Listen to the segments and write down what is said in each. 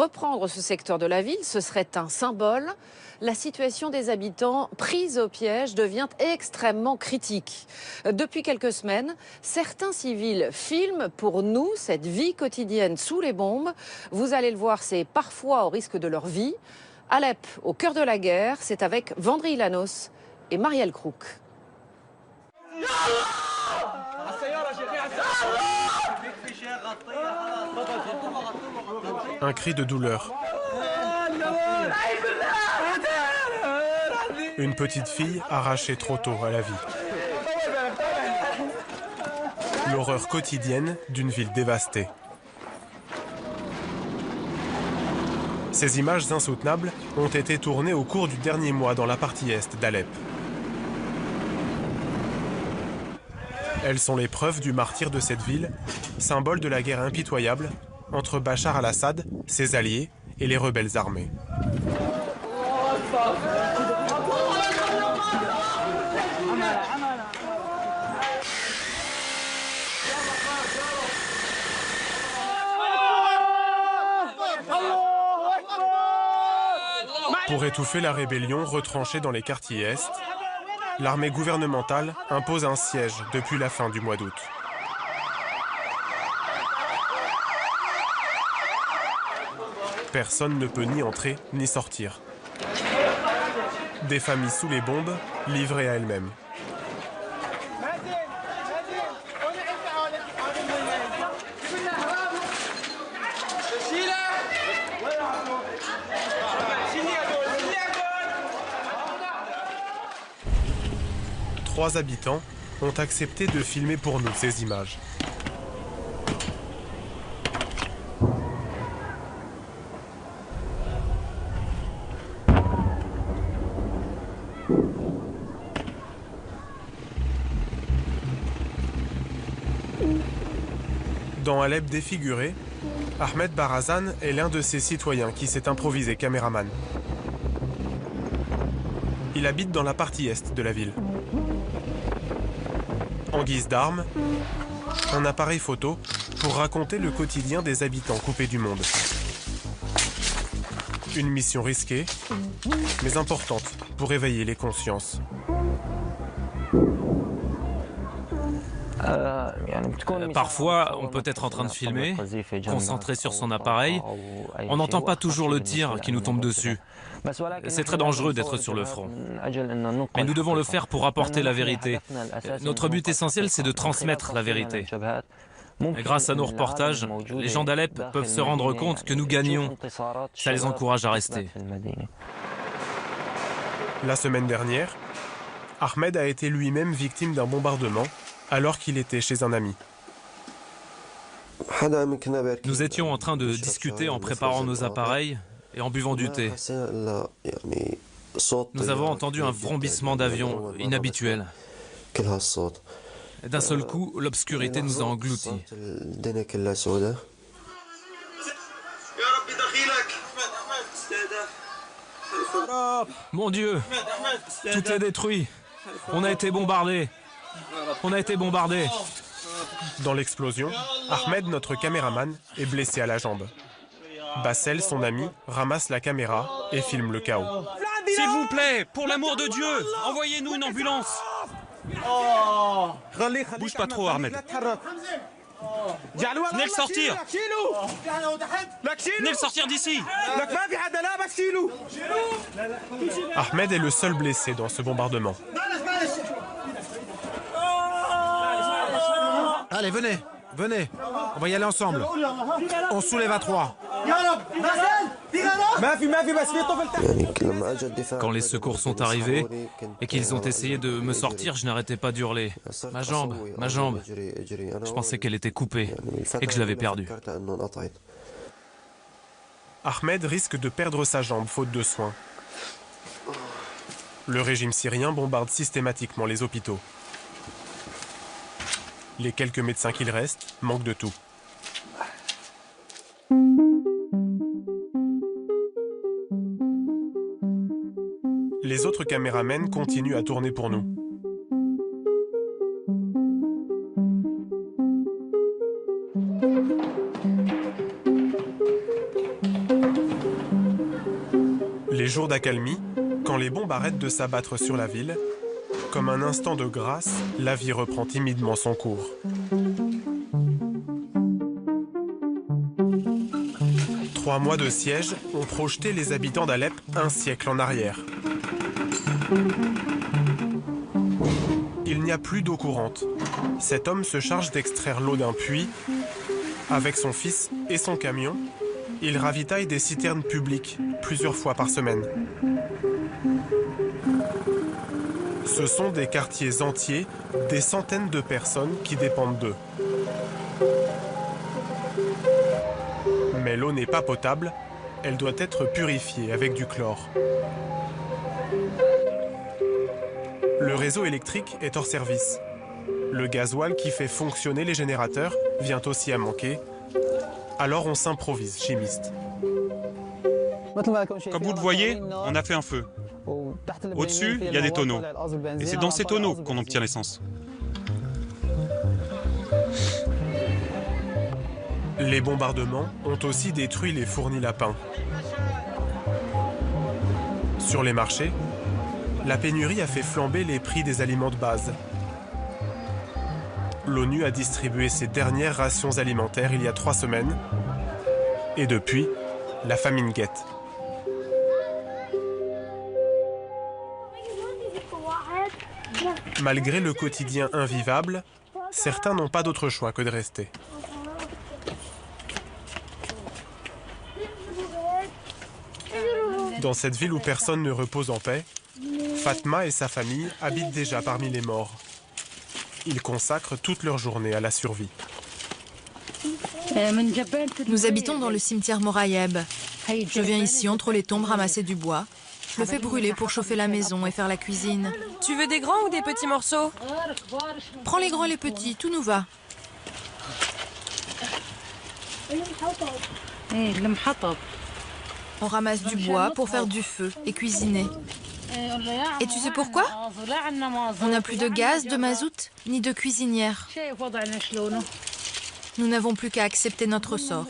Reprendre ce secteur de la ville, ce serait un symbole. La situation des habitants prise au piège devient extrêmement critique. Depuis quelques semaines, certains civils filment pour nous cette vie quotidienne sous les bombes. Vous allez le voir, c'est parfois au risque de leur vie. Alep, au cœur de la guerre, c'est avec Vandry Llanos et Marielle Crook. Un cri de douleur. Une petite fille arrachée trop tôt à la vie. L'horreur quotidienne d'une ville dévastée. Ces images insoutenables ont été tournées au cours du dernier mois dans la partie est d'Alep. Elles sont les preuves du martyre de cette ville, symbole de la guerre impitoyable entre Bachar al-Assad, ses alliés et les rebelles armés. Pour étouffer la rébellion retranchée dans les quartiers est, l'armée gouvernementale impose un siège depuis la fin du mois d'août. Personne ne peut ni entrer ni sortir. Des familles sous les bombes, livrées à elles-mêmes. Trois habitants ont accepté de filmer pour nous ces images. Dans Alep défiguré, Ahmed Barazan est l'un de ces citoyens qui s'est improvisé caméraman. Il habite dans la partie est de la ville. En guise d'arme, un appareil photo pour raconter le quotidien des habitants coupés du monde. Une mission risquée, mais importante pour éveiller les consciences. Parfois, on peut être en train de filmer, concentré sur son appareil. On n'entend pas toujours le tir qui nous tombe dessus. C'est très dangereux d'être sur le front. Mais nous devons le faire pour apporter la vérité. Notre but essentiel, c'est de transmettre la vérité. Et grâce à nos reportages, les gens d'Alep peuvent se rendre compte que nous gagnons. Ça les encourage à rester. La semaine dernière, Ahmed a été lui-même victime d'un bombardement alors qu'il était chez un ami. Nous étions en train de discuter en préparant nos appareils et en buvant du thé. Nous avons entendu un vrombissement d'avion inhabituel. D'un seul coup, l'obscurité nous a engloutis. Mon Dieu, tout est détruit. On a été bombardés. On a été bombardés. Dans l'explosion, Ahmed, notre caméraman, est blessé à la jambe. Bassel, son ami, ramasse la caméra et filme le chaos. S'il vous plaît, pour l'amour de Dieu, envoyez-nous une ambulance. Bouge pas trop, Ahmed. Venez le sortir. Venez le sortir d'ici. Ahmed est le seul blessé dans ce bombardement. Allez, venez, venez. On va y aller ensemble. On soulève à trois. Quand les secours sont arrivés et qu'ils ont essayé de me sortir, je n'arrêtais pas d'hurler. Ma jambe, ma jambe. Je pensais qu'elle était coupée et que je l'avais perdue. Ahmed risque de perdre sa jambe faute de soins. Le régime syrien bombarde systématiquement les hôpitaux. Les quelques médecins qu'il reste manquent de tout. Les autres caméramens continuent à tourner pour nous. Les jours d'accalmie, quand les bombes arrêtent de s'abattre sur la ville, comme un instant de grâce, la vie reprend timidement son cours. Trois mois de siège ont projeté les habitants d'Alep un siècle en arrière. Il n'y a plus d'eau courante. Cet homme se charge d'extraire l'eau d'un puits. Avec son fils et son camion, il ravitaille des citernes publiques plusieurs fois par semaine. Ce sont des quartiers entiers, des centaines de personnes qui dépendent d'eux. Mais l'eau n'est pas potable, elle doit être purifiée avec du chlore. Le réseau électrique est hors service. Le gasoil qui fait fonctionner les générateurs vient aussi à manquer. Alors on s'improvise chimiste. Comme vous le voyez, on a fait un feu. Au-dessus, il y a des tonneaux. Et c'est dans ces tonneaux qu'on obtient l'essence. Les bombardements ont aussi détruit les fournis lapins. Sur les marchés, la pénurie a fait flamber les prix des aliments de base. L'ONU a distribué ses dernières rations alimentaires il y a 3 semaines. Et depuis, la famine guette. Malgré le quotidien invivable, certains n'ont pas d'autre choix que de rester. Dans cette ville où personne ne repose en paix, Fatma et sa famille habitent déjà parmi les morts. Ils consacrent toute leur journée à la survie. Nous habitons dans le cimetière Morayeb. Je viens ici entre les tombes ramasser du bois. Je le fais brûler pour chauffer la maison et faire la cuisine. Tu veux des grands ou des petits morceaux? Prends les grands et les petits, tout nous va. On ramasse du bois pour faire du feu et cuisiner. Et tu sais pourquoi? On n'a plus de gaz, de mazout, ni de cuisinière. Nous n'avons plus qu'à accepter notre sort.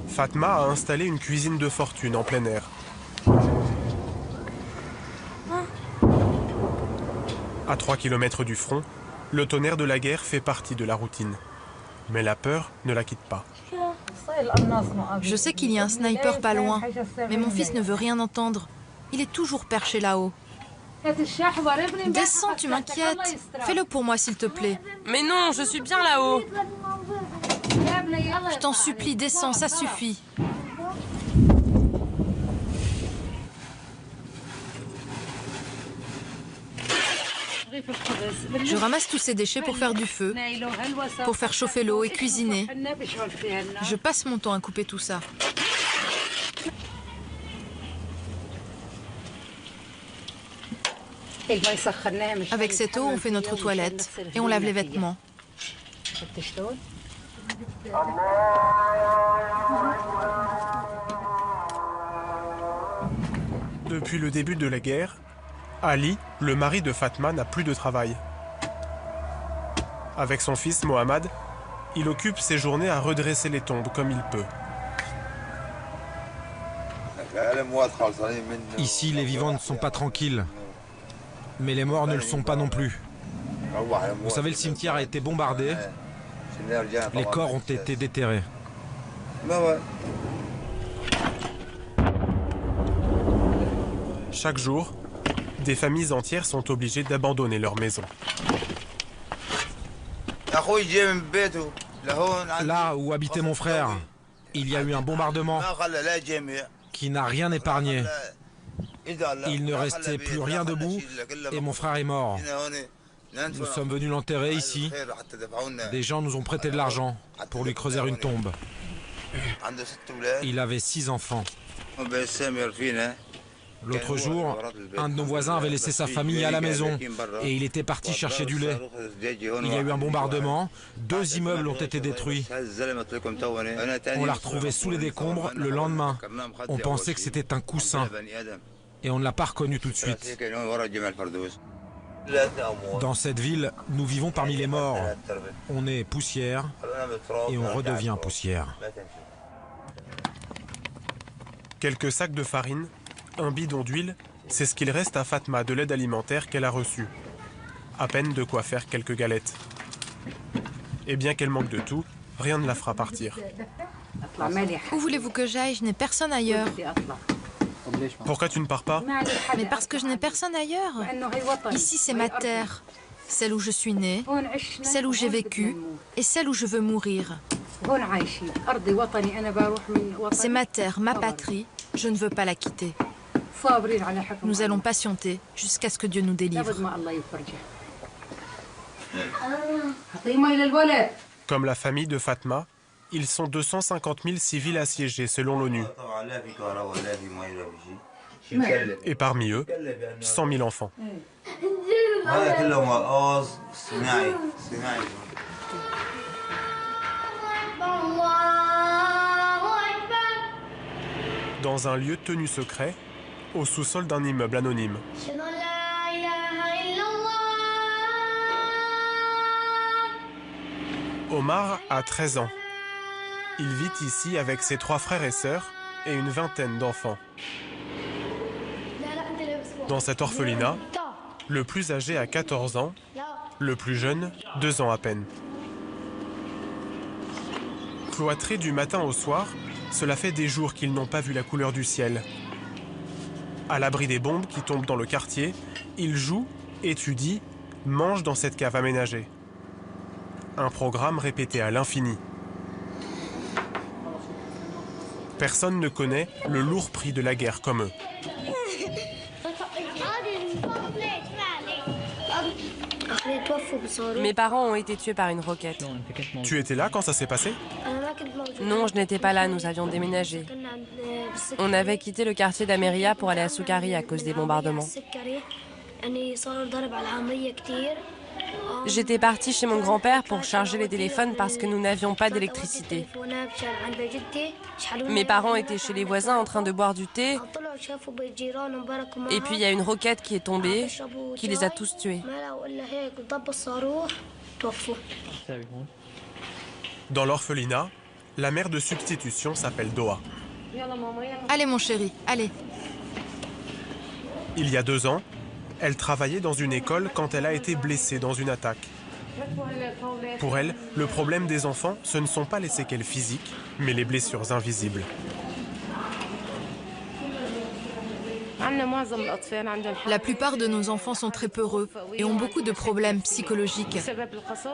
Fatma a installé une cuisine de fortune en plein air. À 3 km du front, le tonnerre de la guerre fait partie de la routine. Mais la peur ne la quitte pas. Je sais qu'il y a un sniper pas loin, mais mon fils ne veut rien entendre. Il est toujours perché là-haut. Descends, tu m'inquiètes. Fais-le pour moi, s'il te plaît. Mais non, je suis bien là-haut. Je t'en supplie, descends, ça suffit. Je ramasse tous ces déchets pour faire du feu, pour faire chauffer l'eau et cuisiner. Je passe mon temps à couper tout ça. Avec cette eau, on fait notre toilette et on lave les vêtements. Depuis le début de la guerre, Ali, le mari de Fatma, n'a plus de travail. Avec son fils Mohamed, il occupe ses journées à redresser les tombes comme il peut. Ici, les vivants ne sont pas tranquilles. Mais les morts ne le sont pas non plus. Vous savez, le cimetière a été bombardé. Les corps ont été déterrés. Chaque jour, des familles entières sont obligées d'abandonner leur maison. Là où habitait mon frère, il y a eu un bombardement qui n'a rien épargné. Il ne restait plus rien debout et mon frère est mort. Nous sommes venus l'enterrer ici. Des gens nous ont prêté de l'argent pour lui creuser une tombe. Il avait 6 enfants. L'autre jour, un de nos voisins avait laissé sa famille à la maison et il était parti chercher du lait. Il y a eu un bombardement, 2 immeubles ont été détruits. On l'a retrouvé sous les décombres le lendemain. On pensait que c'était un coussin et on ne l'a pas reconnu tout de suite. Dans cette ville, nous vivons parmi les morts. On est poussière et on redevient poussière. Quelques sacs de farine, un bidon d'huile, c'est ce qu'il reste à Fatma de l'aide alimentaire qu'elle a reçue. À peine de quoi faire quelques galettes. Et bien qu'elle manque de tout, rien ne la fera partir. Où voulez-vous que j'aille? Je n'ai personne ailleurs. Pourquoi tu ne pars pas? Mais parce que je n'ai personne ailleurs. Ici, c'est ma terre. Celle où je suis née, celle où j'ai vécu et celle où je veux mourir. C'est ma terre, ma patrie. Je ne veux pas la quitter. Nous allons patienter jusqu'à ce que Dieu nous délivre. Comme la famille de Fatma, ils sont 250 000 civils assiégés selon l'ONU. Et parmi eux, 100 000 enfants. Dans un lieu tenu secret, au sous-sol d'un immeuble anonyme. Omar a 13 ans. Il vit ici avec ses 3 frères et sœurs et une vingtaine d'enfants. Dans cet orphelinat, le plus âgé a 14 ans, le plus jeune, 2 ans à peine. Cloîtrés du matin au soir, cela fait des jours qu'ils n'ont pas vu la couleur du ciel. À l'abri des bombes qui tombent dans le quartier, ils jouent, étudient, mangent dans cette cave aménagée. Un programme répété à l'infini. Personne ne connaît le lourd prix de la guerre comme eux. Mes parents ont été tués par une roquette. Tu étais là quand ça s'est passé? Non, je n'étais pas là, nous avions déménagé. On avait quitté le quartier d'Ameria pour aller à Soukari à cause des bombardements. J'étais partie chez mon grand-père pour charger les téléphones parce que nous n'avions pas d'électricité. Mes parents étaient chez les voisins en train de boire du thé. Et puis il y a une roquette qui est tombée, qui les a tous tués. Dans l'orphelinat, la mère de substitution s'appelle Doha. Allez mon chéri, allez. Il y a 2 ans, elle travaillait dans une école quand elle a été blessée dans une attaque. Pour elle, le problème des enfants, ce ne sont pas les séquelles physiques, mais les blessures invisibles. La plupart de nos enfants sont très peureux et ont beaucoup de problèmes psychologiques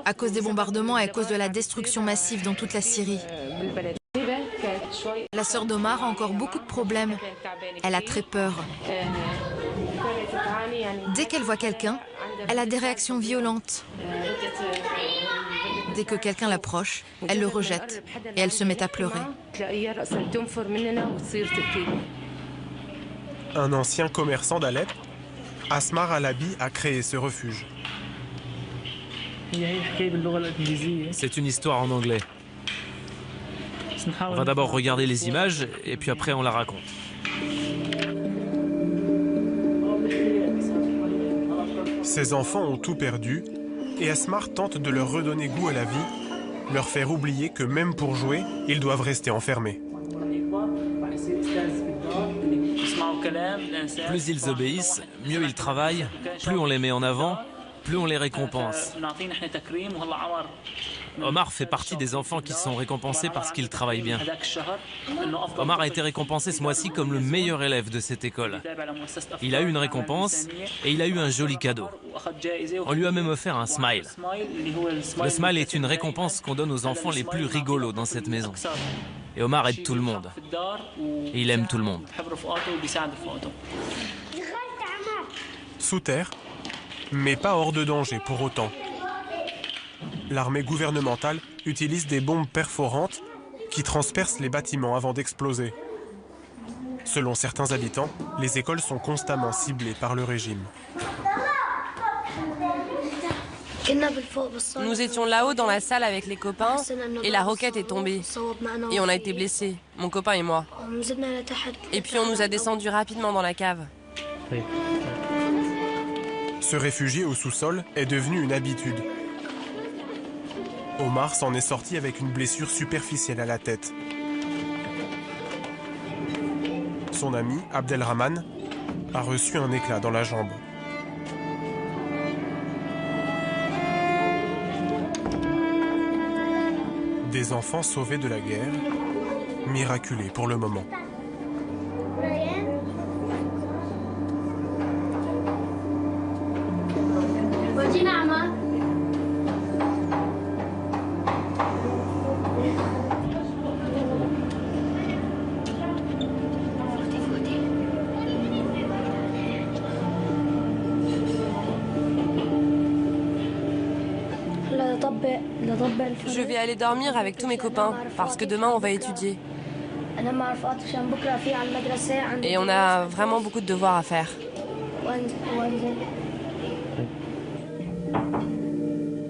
à cause des bombardements et à cause de la destruction massive dans toute la Syrie. La sœur d'Omar a encore beaucoup de problèmes. Elle a très peur. Dès qu'elle voit quelqu'un, elle a des réactions violentes. Dès que quelqu'un l'approche, elle le rejette et elle se met à pleurer. Un ancien commerçant d'Alep, Asmar Alabi, a créé ce refuge. C'est une histoire en anglais. On va d'abord regarder les images et puis après on la raconte. Ces enfants ont tout perdu et Asmar tente de leur redonner goût à la vie, leur faire oublier que même pour jouer, ils doivent rester enfermés. Plus ils obéissent, mieux ils travaillent, plus on les met en avant, plus on les récompense. Omar fait partie des enfants qui sont récompensés parce qu'ils travaillent bien. Omar a été récompensé ce mois-ci comme le meilleur élève de cette école. Il a eu une récompense et il a eu un joli cadeau. On lui a même offert un smile. Le smile est une récompense qu'on donne aux enfants les plus rigolos dans cette maison. Et Omar aide tout le monde. Et il aime tout le monde. Sous terre, mais pas hors de danger pour autant. L'armée gouvernementale utilise des bombes perforantes qui transpercent les bâtiments avant d'exploser. Selon certains habitants, les écoles sont constamment ciblées par le régime. Nous étions là-haut dans la salle avec les copains et la roquette est tombée. Et on a été blessés, mon copain et moi. Et puis on nous a descendus rapidement dans la cave. Se réfugier au sous-sol est devenu une habitude. Omar s'en est sorti avec une blessure superficielle à la tête. Son ami, Abdelrahman, a reçu un éclat dans la jambe. Des enfants sauvés de la guerre, miraculés pour le moment. Je vais aller dormir avec tous mes copains, parce que demain on va étudier. Et on a vraiment beaucoup de devoirs à faire.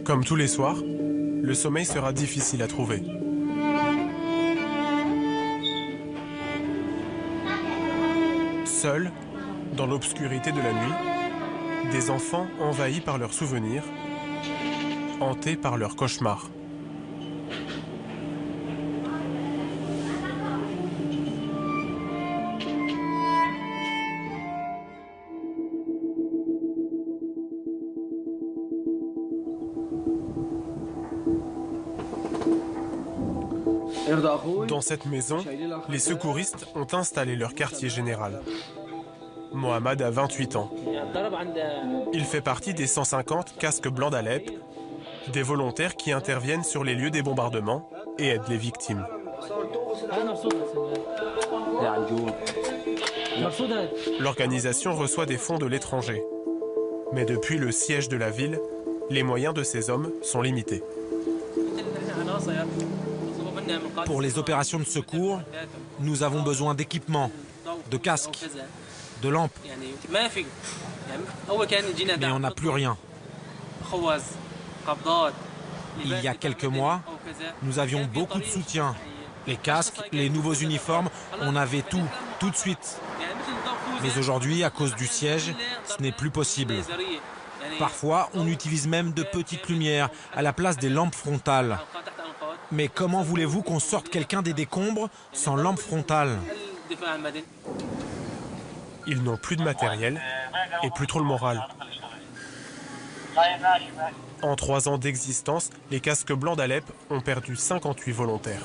Comme tous les soirs, le sommeil sera difficile à trouver. Seuls, dans l'obscurité de la nuit, des enfants envahis par leurs souvenirs, hantés par leurs cauchemars. Dans cette maison, les secouristes ont installé leur quartier général. Mohamed a 28 ans. Il fait partie des 150 casques blancs d'Alep, des volontaires qui interviennent sur les lieux des bombardements et aident les victimes. L'organisation reçoit des fonds de l'étranger. Mais depuis le siège de la ville, les moyens de ces hommes sont limités. Pour les opérations de secours, nous avons besoin d'équipements, de casques, de lampes. Mais on n'a plus rien. Il y a quelques mois, nous avions beaucoup de soutien. Les casques, les nouveaux uniformes, on avait tout de suite. Mais aujourd'hui, à cause du siège, ce n'est plus possible. Parfois, on utilise même de petites lumières à la place des lampes frontales. Mais comment voulez-vous qu'on sorte quelqu'un des décombres sans lampe frontale? Ils n'ont plus de matériel et plus trop le moral. En 3 ans d'existence, les casques blancs d'Alep ont perdu 58 volontaires.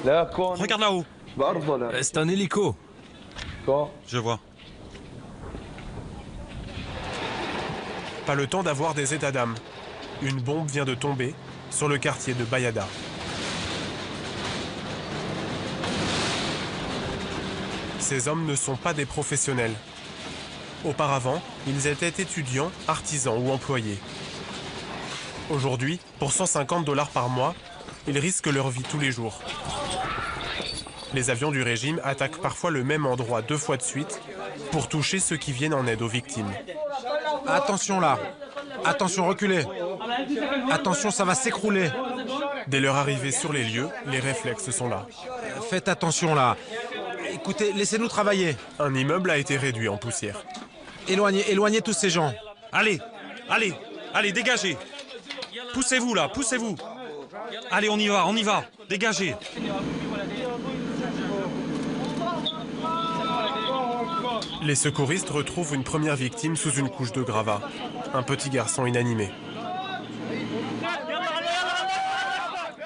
Regarde là-haut. C'est un hélico. Je vois. Pas le temps d'avoir des états d'âme. Une bombe vient de tomber sur le quartier de Bayada. Ces hommes ne sont pas des professionnels. Auparavant, ils étaient étudiants, artisans ou employés. Aujourd'hui, pour 150 $ par mois, ils risquent leur vie tous les jours. Les avions du régime attaquent parfois le même endroit 2 fois de suite pour toucher ceux qui viennent en aide aux victimes. Attention là. Attention, reculez. Attention, ça va s'écrouler. Dès leur arrivée sur les lieux, les réflexes sont là. Faites attention là. Écoutez, laissez-nous travailler. Un immeuble a été réduit en poussière. Éloignez tous ces gens. Allez, dégagez. Poussez-vous là, poussez-vous. Allez, on y va, dégagez. Les secouristes retrouvent une première victime sous une couche de gravats. Un petit garçon inanimé.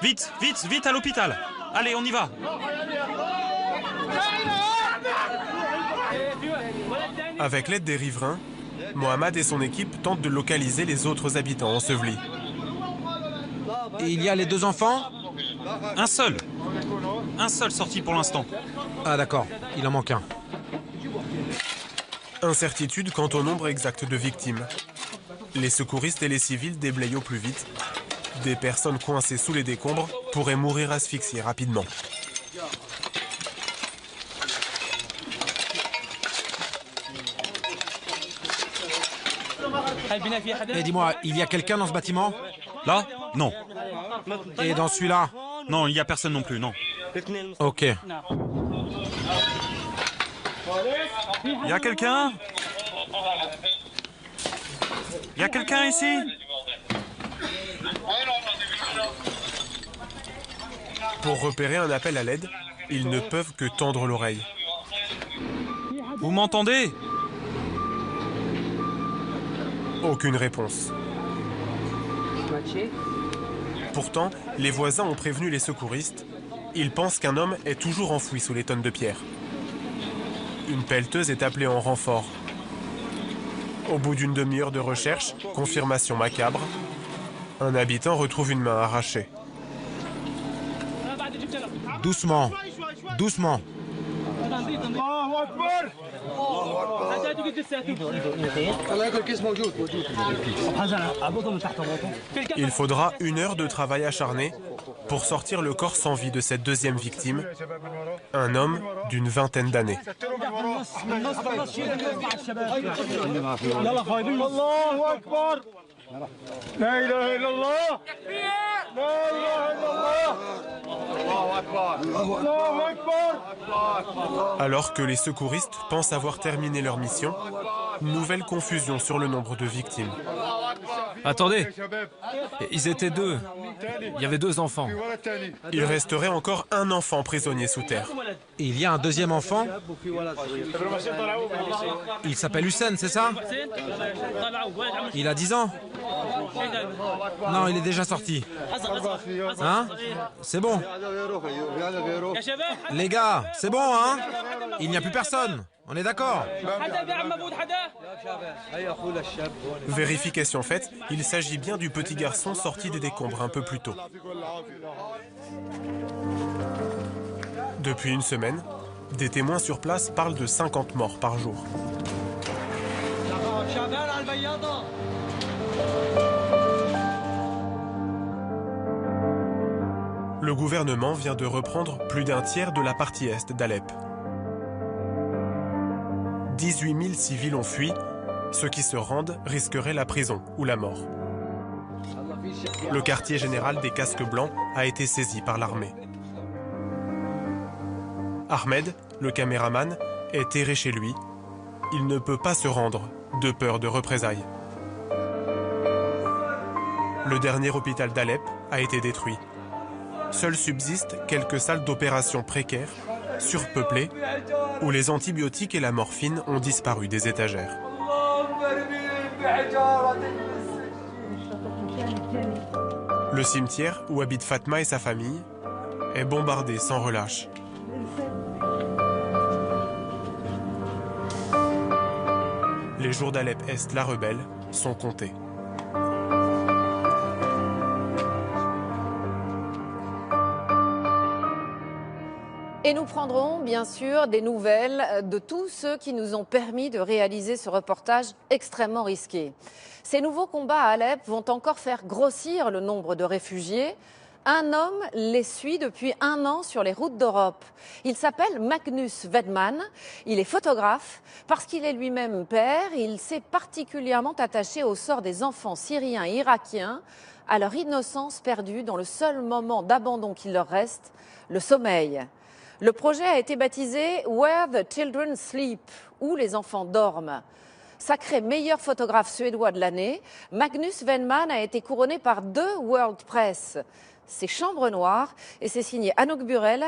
Vite à l'hôpital. Allez, on y va. Avec l'aide des riverains, Mohamed et son équipe tentent de localiser les autres habitants ensevelis. Et il y a les 2 enfants? Un seul sorti pour l'instant. Ah d'accord, il en manque un. Incertitude quant au nombre exact de victimes. Les secouristes et les civils déblayent au plus vite. Des personnes coincées sous les décombres pourraient mourir asphyxiées rapidement. Et dis-moi, il y a quelqu'un dans ce bâtiment? Là? Non. Et dans celui-là? Non, il n'y a personne non plus, non. Ok. Il y a quelqu'un? Il y a quelqu'un ici? Pour repérer un appel à l'aide, ils ne peuvent que tendre l'oreille. Vous m'entendez? Aucune réponse. Pourtant, les voisins ont prévenu les secouristes. Ils pensent qu'un homme est toujours enfoui sous les tonnes de pierre. Une pelleteuse est appelée en renfort. Au bout d'une demi-heure de recherche, confirmation macabre, un habitant retrouve une main arrachée. Doucement, doucement. Il faudra 1 heure de travail acharné pour sortir le corps sans vie de cette deuxième victime, un homme d'une vingtaine d'années. Alors que les secouristes pensent avoir terminé leur mission, nouvelle confusion sur le nombre de victimes. Attendez, ils étaient 2. Il y avait 2 enfants. Il resterait encore un enfant prisonnier sous terre. Il y a un deuxième enfant. Il s'appelle Hussein, c'est ça? Il a 10 ans? Non, il est déjà sorti. Hein? C'est bon. Les gars, c'est bon, hein? Il n'y a plus personne. On est d'accord? Vérification faite, il s'agit bien du petit garçon sorti des décombres un peu plus tôt. Depuis une semaine, des témoins sur place parlent de 50 morts par jour. Le gouvernement vient de reprendre plus d'un tiers de la partie est d'Alep. 18 000 civils ont fui. Ceux qui se rendent risqueraient la prison ou la mort. Le quartier général des casques blancs a été saisi par l'armée. Ahmed, le caméraman, est erré chez lui. Il ne peut pas se rendre, de peur de représailles. Le dernier hôpital d'Alep a été détruit. Seules subsistent quelques salles d'opération précaires, surpeuplées, où les antibiotiques et la morphine ont disparu des étagères. Le cimetière où habitent Fatma et sa famille est bombardé sans relâche. Les jours d'Alep Est, la rebelle, sont comptés. Et nous prendrons bien sûr des nouvelles de tous ceux qui nous ont permis de réaliser ce reportage extrêmement risqué. Ces nouveaux combats à Alep vont encore faire grossir le nombre de réfugiés. Un homme les suit depuis 1 an sur les routes d'Europe. Il s'appelle Magnus Wedman, il est photographe. Parce qu'il est lui-même père, il s'est particulièrement attaché au sort des enfants syriens et irakiens, à leur innocence perdue dans le seul moment d'abandon qu'il leur reste, le sommeil. Le projet a été baptisé « Where the Children Sleep », où les enfants dorment. Sacré meilleur photographe suédois de l'année, Magnus Wedman a été couronné par 2 World Press. C'est Chambre Noire et c'est signé Anouk Burel,